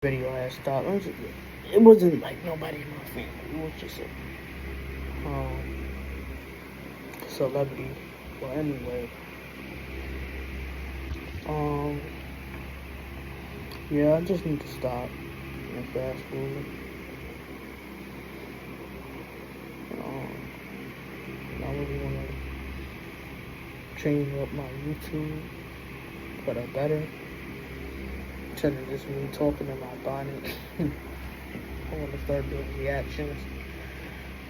video had stopped. It wasn't like nobody in my family. It was just a celebrity. Well, anyway, um, yeah, I just need to stop and fast forward. I really want to change up my YouTube for the better. Instead of just me talking in my bonnet, I want to start doing reactions. I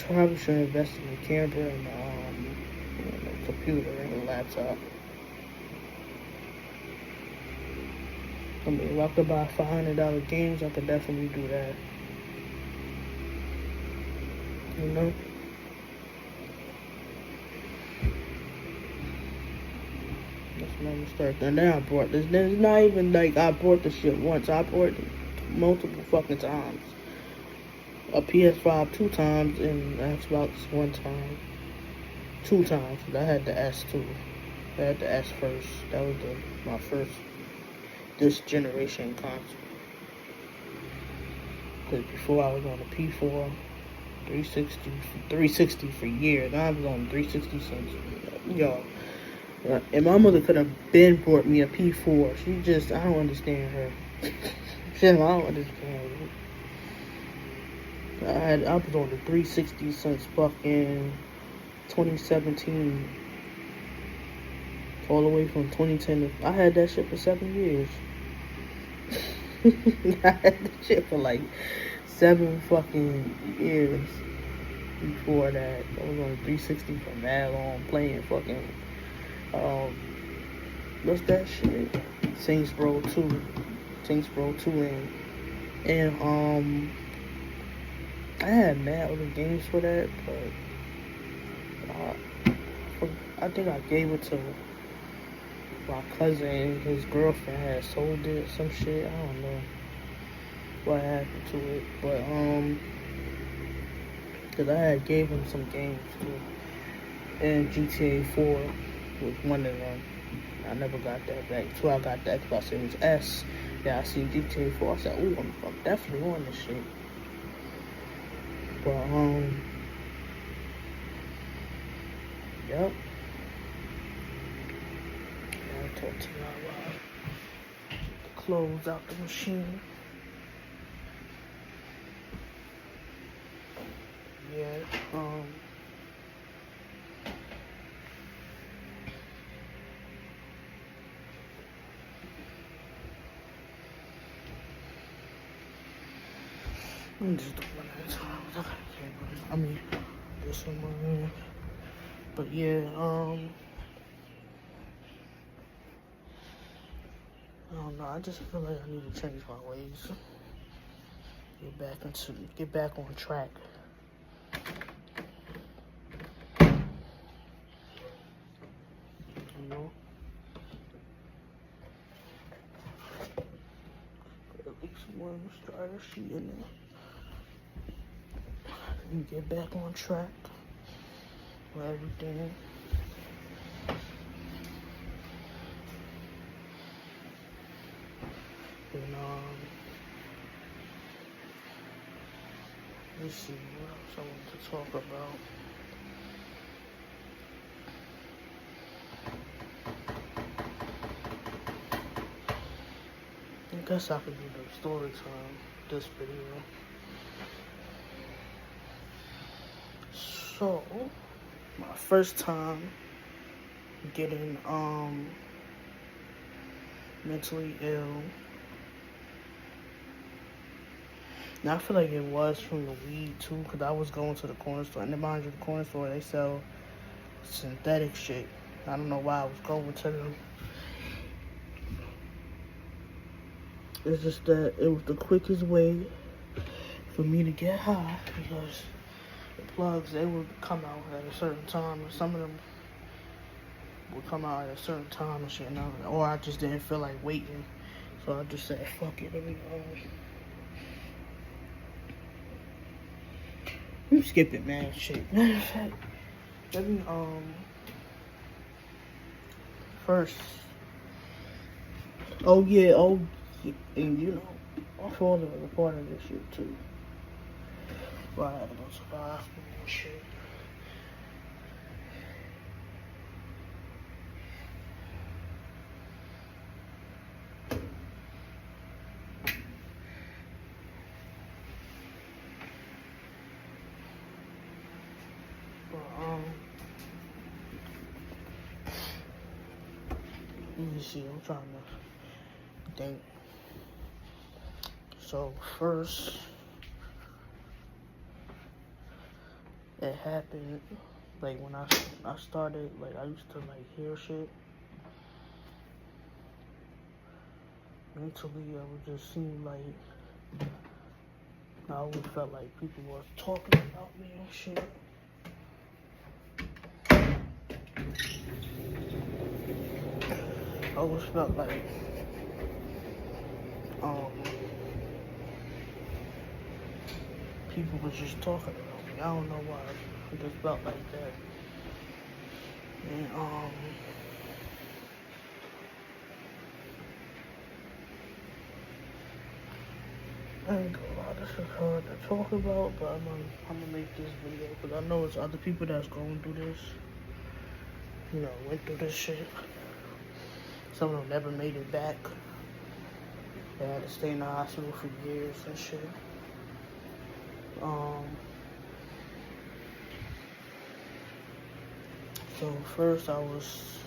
probably should invest in a camera and a computer and a laptop. I mean, if I could buy $500 games, I could definitely do that. You know? That's my mistake. And then I bought this. It's not even like I bought the shit once. I bought it multiple fucking times. A PS5 two times and Xbox one time. Two times. I had the S2. I had the S first. That was my first this generation console. Because before I was on the P4, 360 for years. I was on 360 since, yo. And my mother could have been bought me a P4. I don't understand her. I don't understand her. I was on the 360 since fucking 2017. All the way from 2010 I had that shit for 7 years. I had that shit for like 7 fucking years before that. I was on 360 for mad long playing fucking what's that shit? Saints Row 2 and I had mad other games for that, but I think I gave it to my cousin. His girlfriend had sold it, some shit. I don't know what happened to it, but cause I had gave him some games too, and GTA 4 was one of them. I never got that back. So I got the Xbox Series S. Yeah, I seen GTA 4. I said, "Ooh, I'm definitely on this shit." But yep. I'll talk to y'all while the clothes out the machine. Yeah, I'm just doing one at a time. I mean, this one more in. But yeah, I don't know. I just feel like I need to change my ways. Get back on track. You know? At least one starter sheet in there. And get back on track with everything. And let's see what else I want to talk about. I guess I could do the story time this video. So, my first time getting mentally ill. Now I feel like it was from the weed too, because I was going to the corner store, and mind you, the corner store they sell synthetic shit. I don't know why I was going to them. It's just that it was the quickest way for me to get high, because the plugs, they would come out at a certain time, and some of them would come out at a certain time and shit, or I just didn't feel like waiting, so I just said, fuck it, let me skip it, man, shit. Matter of fact, let me, first, oh yeah, And you know, my father was a part of this shit too. Why I had to go to the hospital and shit. Let me see, I'm trying to think. So first, it happened, like when I started, like I used to like hear shit. Mentally, I would just seem like, I always felt like people were talking about me and shit. I always felt like, people were just talking about me. I don't know why. I just felt like that. And, I ain't gonna lie, this is hard to talk about, but I'm gonna make this video because I know it's other people that's going through this. You know, went through this shit. Some of them never made it back. They had to stay in the hospital for years and shit. So first I was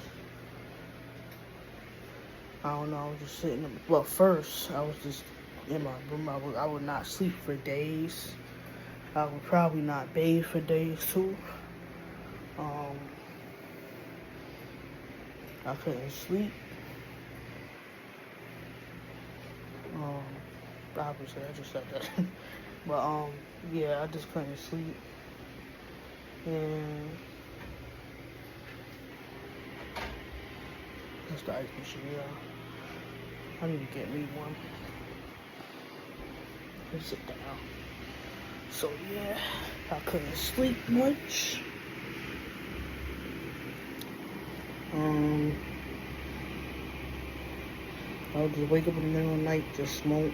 just sitting in, well, first I was just in my room. I would not sleep for days. I would probably not bathe for days too. I couldn't sleep. Obviously I just said that. But yeah, I just couldn't sleep. And that's the ice machine, yeah. I need to get me one. Let's sit down. So yeah, I couldn't sleep much. I would just wake up in the middle of the night, just smoke,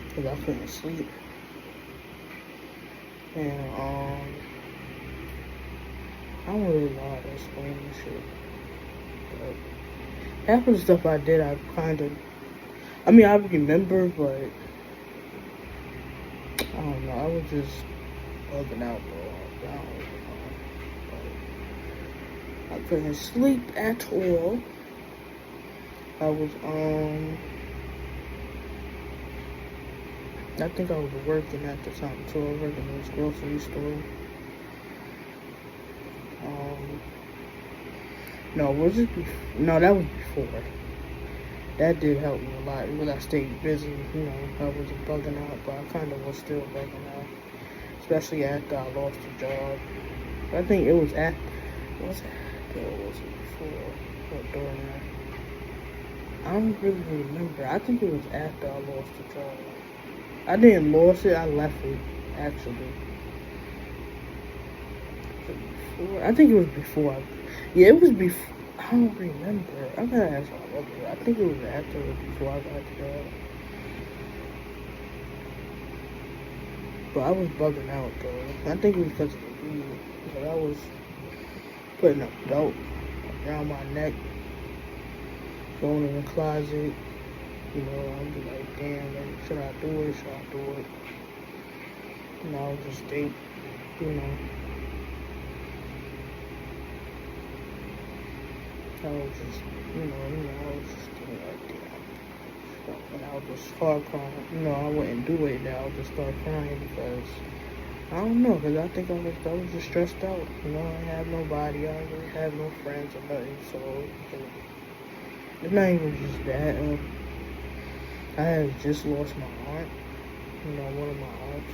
because I couldn't sleep. And I don't really know how to explain this shit. But half of the stuff I did, I remember, but I don't know. I was just bugging out, bro. I don't know. But I couldn't sleep at all. I was, I think I was working at the time, too. I was working in this grocery store. No, was it before? No, that was before. That did help me a lot because I stayed busy, you know. I wasn't bugging out, but I kind of was still bugging out, especially after I lost the job. I think it was after, was it before or during that? I don't really remember. I think it was after I lost the job. I didn't lose it, I left it, actually. Before? I think it was before. Yeah, it was before. I don't remember. I gotta ask my brother. I think it was after or before I got the job. But I was bugging out, though. I think it was because of the weed. Because I was putting a belt around my neck, going in the closet. You know, I'd be like, damn, like, should I do it? Should I do it? And I would just think, you know, I was just, I was just thinking like, damn. And I would just start crying. You know, I wouldn't do it now. I would just start crying because, I don't know, because I think I was just stressed out. You know, I had nobody. I didn't have no friends or nothing. So, it's not even just that. I had just lost my aunt, you know, one of my aunts,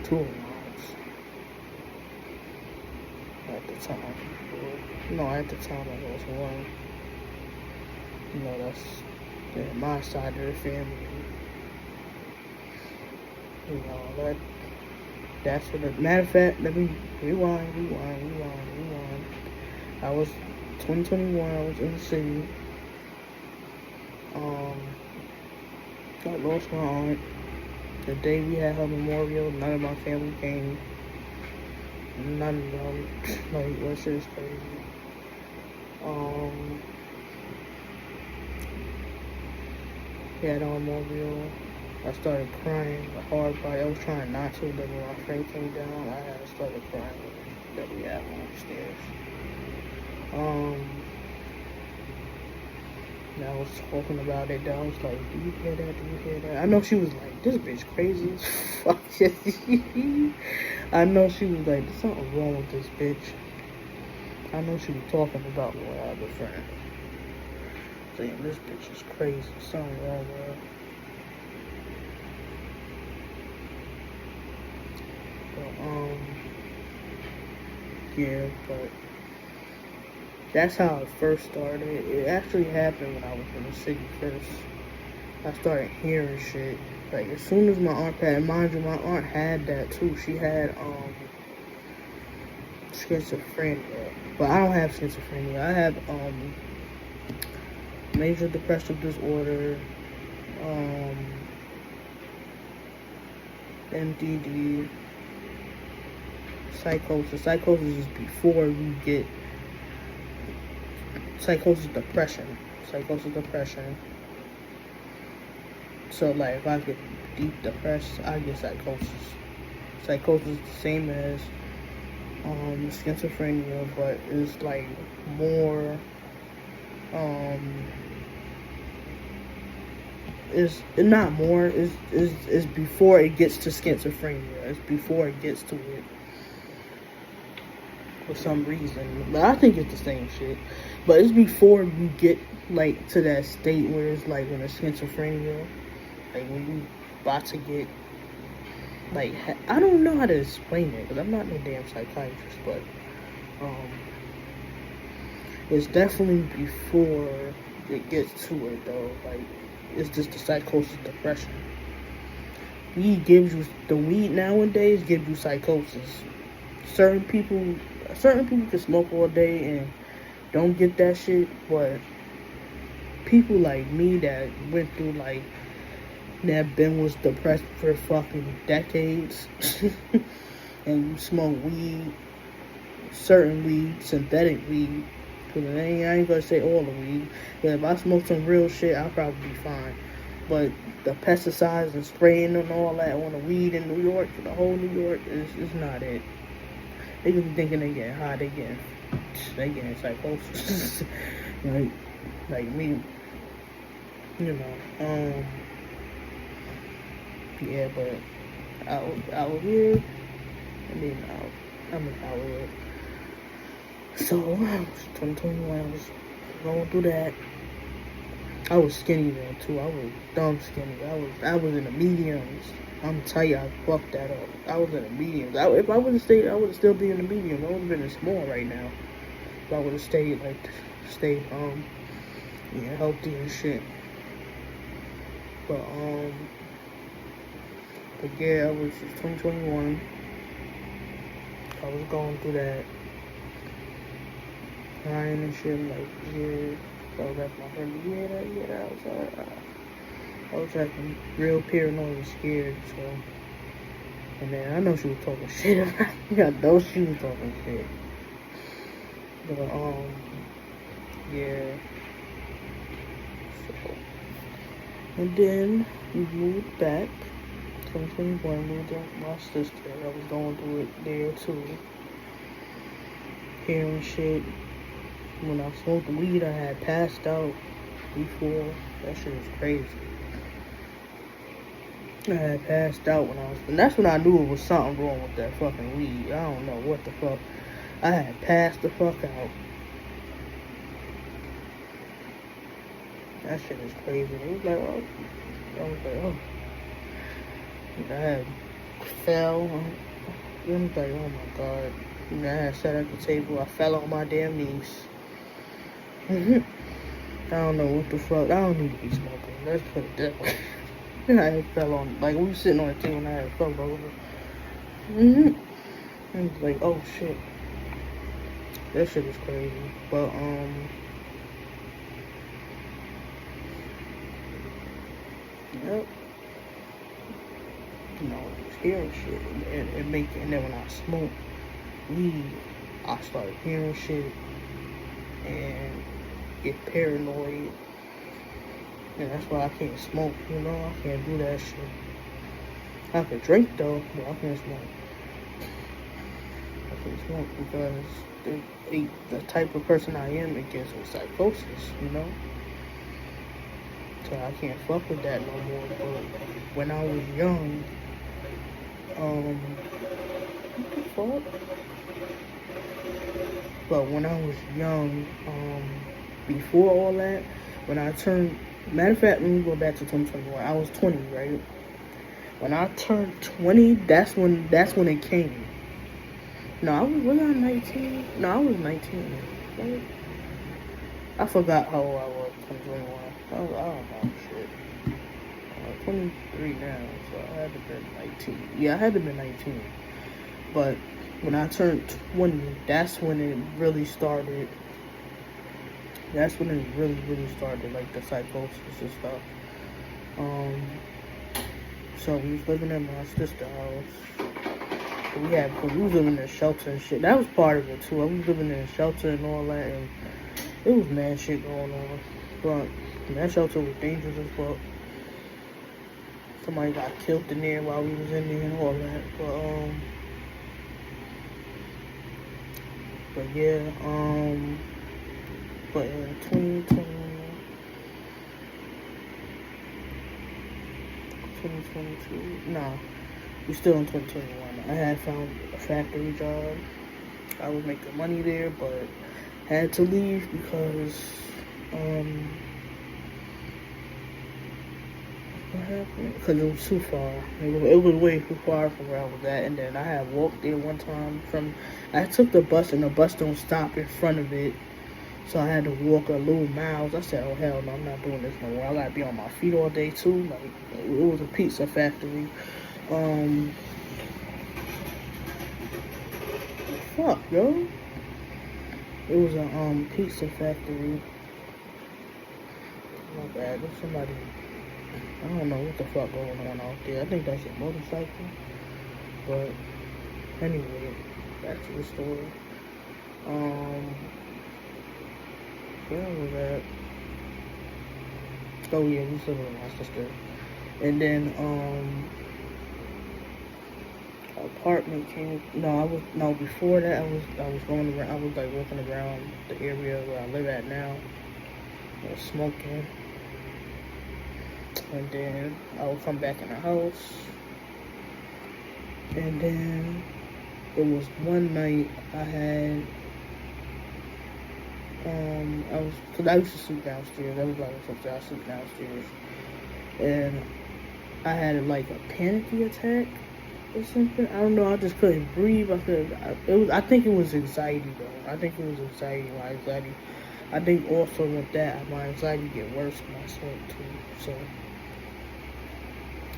two of my aunts, at the time. At the time I lost one. You know, that's my side of the family. You know, that's what matter of fact, let me rewind. I was 2021, I was in the city. Um, I lost my aunt. The day we had her memorial, none of my family came. None of them. Like, that shit is crazy. We had our memorial. I started crying hard, but I was trying not to, but when my friend came down, I had started crying that we had one upstairs. And I was talking about it, I was like, do you hear that? Do you hear that? I know she was like, this bitch crazy as fuck. I know she was like, there's something wrong with this bitch. I know she was talking about me with other friend. Saying, this bitch is crazy. Something wrong with her. But, yeah, but that's how it first started. It actually happened when I was in the city first. I started hearing shit. Like, as soon as my aunt passed, mind you, my aunt had that too. She had, schizophrenia. But I don't have schizophrenia. I have, major depressive disorder, MDD, psychosis. Psychosis is before you get depression. So, like, if I get deep depressed, I get psychosis. Psychosis is the same as schizophrenia, but it's like more. Is not more. Is before it gets to schizophrenia. It's before it gets to it. For some reason, but I think it's the same shit. But it's before you get like to that state where it's like when it's schizophrenia, like when you about to get like I don't know how to explain it because I'm not no damn psychiatrist, but it's definitely before it gets to it though. Like it's just the psychosis, depression. The weed nowadays gives you psychosis. Certain people can smoke all day and don't get that shit, but people like me that went through like that was depressed for fucking decades and you smoke weed, certain weed, synthetic weed, because I ain't gonna say all the weed, but if I smoke some real shit, I'll probably be fine. But the pesticides and spraying and all that on the weed in New York, the whole New York, is not it. They just be thinking they getting high, they getting psychosis. like me, you know. Yeah, but out here, I'm out here. So, 2021, I was going through that. I was skinny then too. I was dumb skinny. I was in the mediums. I'm tell you, I fucked that up. I was in the mediums. If I would have stayed, I would still be in the mediums. I would have been in small right now. If I would have stayed healthy and shit. But yeah, I was 2021. I was going through that, crying and shit. Like, yeah. So I was asking my friend, I was acting real paranoid and scared, so. And then I know she was talking shit. I know she was talking shit. But, yeah. So. And then we moved back. 2021, moved to my sister. I was going through it there too. Hearing shit. When I smoked weed, I had passed out before. That shit was crazy. I had passed out and that's when I knew it was something wrong with that fucking weed. I don't know what the fuck. I had passed the fuck out. That shit is crazy. It was like, oh. I had fell. I was like, oh my god. And I had sat at the table. I fell on my damn knees. I don't know what the fuck. I don't need to be smoking. Let's put it that way. I had fell on, like, we were sitting on the table and I had fell over. I was like, oh shit. That shit is crazy. But, Yep. You know, hearing shit. And then when I smoke weed, I start hearing shit and get paranoid. And that's why I can't smoke, you know? I can't do that shit. I can drink though, but I can't smoke. I can't smoke because the type of person I am, it gives me psychosis, you know? So I can't fuck with that no more. But when I was young, what the fuck? But when I was young, before all that, when I turned, matter of fact, let me go back to 2021. I was 20, right? When I turned 20, that's when it came. No, was I 19? No, I was 19. Right? I forgot how old I was in 2021. I don't know, shit. 23 now, so I had to be 19. Yeah, I had to be 19. But when I turned 20, that's when it really started. That's when it really, really started, like the psychosis and stuff. So we was living in my sister's house. We was living in a shelter and shit. That was part of it too. I was living in a shelter and all that, and it was mad shit going on. But that shelter was dangerous as well. Somebody got killed in there while we was in there and all that. But yeah, but in 2022, no, we still in 2021. I had found a factory job. I was making money there, but had to leave because, what happened? Because it was too far. It was way too far from where I was at. And then I had walked there one time I took the bus and the bus don't stop in front of it. So I had to walk a little miles. I said, oh hell no, I'm not doing this no more. I gotta be on my feet all day too. Like, it was a pizza factory. Fuck, yo. It was a pizza factory. My bad. There's somebody. I don't know what the fuck going on out there. I think that's a motorcycle. But anyway, back to the story. Where was that? Oh yeah, we still with my sister. And then apartment came. No, before that I was going around. I was like walking around the area where I live at now. I was smoking. And then I would come back in the house. And then it was one night I had, cause I used to sleep downstairs. Everybody was upstairs, I sleep downstairs. And I had like a panicky attack or something. I don't know, I just couldn't breathe. I think it was anxiety though. I think it was anxiety, my anxiety. I think also with that, my anxiety get worse when I smoke too, so.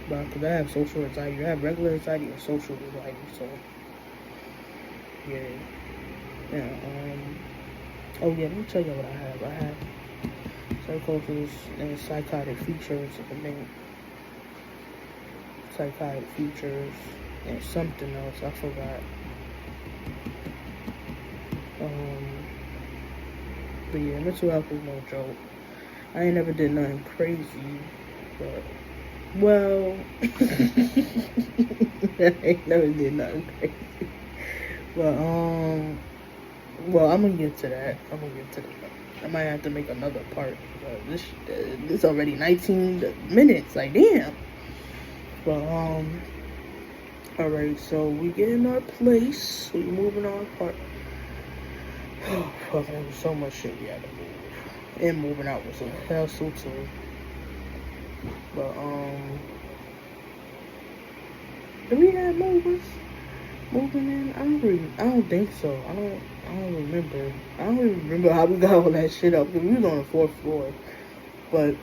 Because I have social anxiety. I have regular anxiety and social anxiety, so yeah. Oh yeah, let me tell you what I have. I have psychosis and psychotic features, I think. Psychotic features and something else, I forgot. But yeah, mental health is no joke. I ain't never did nothing crazy, but well, I ain't never did nothing crazy. But well, I'm gonna get to that. I might have to make another part. This already 19 minutes. Like damn. But alright. So we get in our place. We moving our part. Oh fuck! There was so much shit we had to move. And moving out was a hassle too. But do we have movers moving in? I don't think so. I don't remember. I don't even remember how we got all that shit up because we was on the 4th floor. But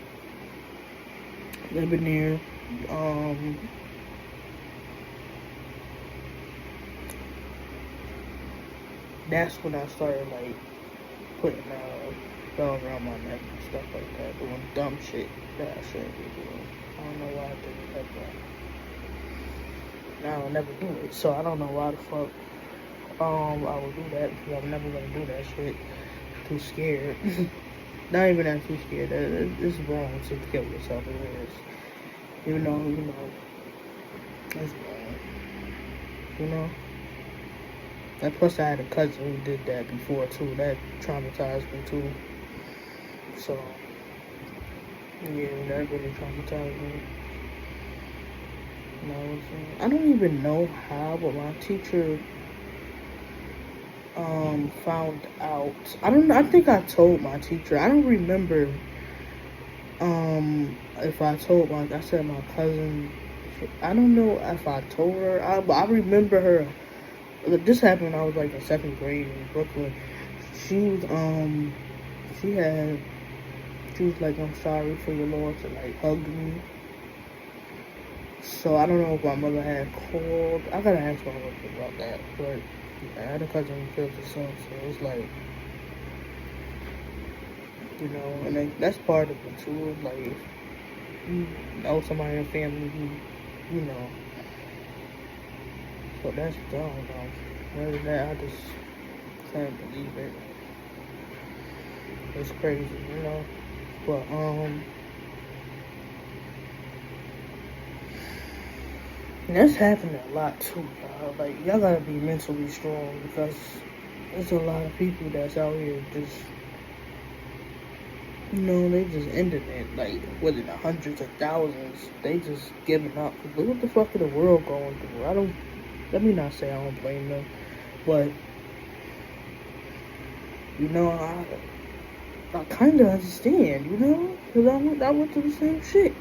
living there, that's when I started like putting bells around my neck and stuff like that, doing dumb shit that I shouldn't be doing. I don't know I did that, but now I'll never do it. So I don't know why the fuck I would do that, because I'm never gonna do that shit. Too scared. Not even that too scared. It's wrong to kill yourself. It is. You know, it's wrong. You know. And plus, I had a cousin who did that before too. That traumatized me too. So, yeah, that really traumatized me. I don't even know how, but my teacher found out. I think I told my teacher. I don't remember if I told I said my cousin. I don't know if I told her. I remember her. This happened when I was like in 2nd grade in Brooklyn. She was like, I'm sorry for your loss, and like hugged me. So I don't know if my mother had called. I gotta ask my mother about that. But I had a cousin who killed herself, so it's like, you know, and then that's part of it too. Like, if you know somebody in your family who, you know. So that's dumb, though. Other than that, I just can't believe it. It's crazy, you know. But that's happening a lot too, y'all. Like, y'all gotta be mentally strong, because there's a lot of people that's out here just, you know, they just ended it. Like, was it the hundreds of thousands? They just giving up. Look what the fuck is the world going through. Let me not say I don't blame them, but, you know, I kind of understand, you know, because I went through the same shit,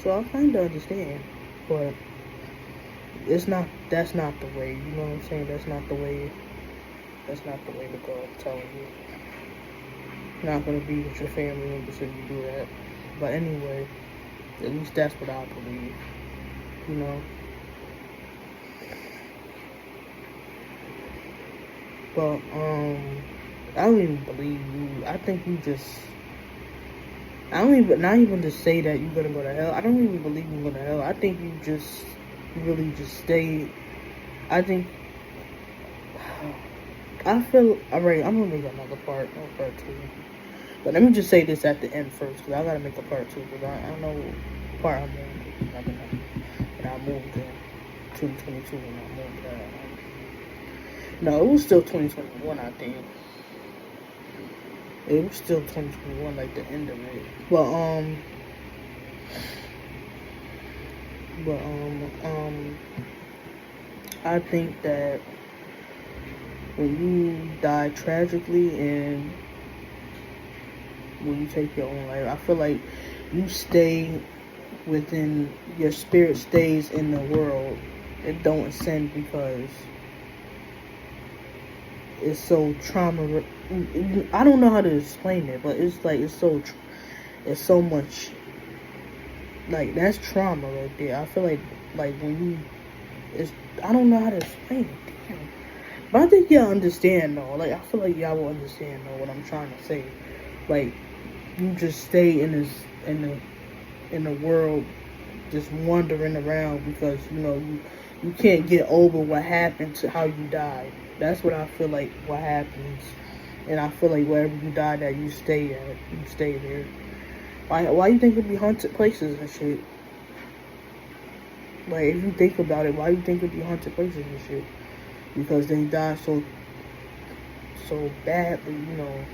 so I kind of understand, but that's not the way, you know what I'm saying? That's not the way to go. I'm telling you, you're not gonna be with your family members if you do that. But anyway, at least that's what I believe, you know. But I don't even believe you. I think you just. Not even to say that you're gonna go to hell. I don't even believe you're going to hell. I think you just really just stay. I think. I feel. Alright, I'm gonna make another part 2. But let me just say this at the end first, because I gotta make a part 2, because I don't know what part I'm on. And I moved in 2022 when I moved. No, it was still 2021, I think. It was still 2021, like the end of it. I think that when you die tragically and when you take your own life, I feel like you stay within, your spirit stays in the world. It don't ascend, because it's so trauma. I don't know how to explain it, but it's like it's so much. Like, that's trauma right there. I feel like when I don't know how to explain it. Damn. But I think y'all understand though. Like, I feel like y'all will understand though what I'm trying to say. Like, you just stay in the world, just wandering around, because you know you can't get over what happened to how you died. That's what I feel like what happens. And I feel like wherever you die that you stay at, you stay there. Why you think it'd be haunted places and shit? Like, if you think about it, why you think it'd be haunted places and shit? Because they die so badly, you know.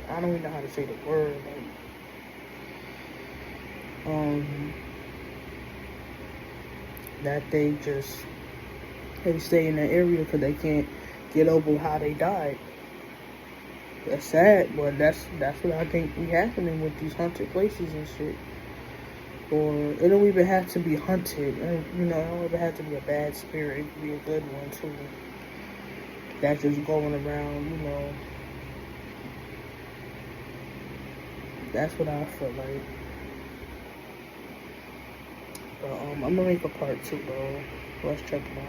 I don't even know how to say the word. Like, that they stay in that area because they can't get over how they died. That's sad, but that's what I think be happening with these haunted places and shit. Or it don't even have to be haunted. You know, it don't even have to be a bad spirit. It could be a good one too. That's just going around, you know. That's what I feel like. But I'm gonna make a part 2 though. Let's check it out.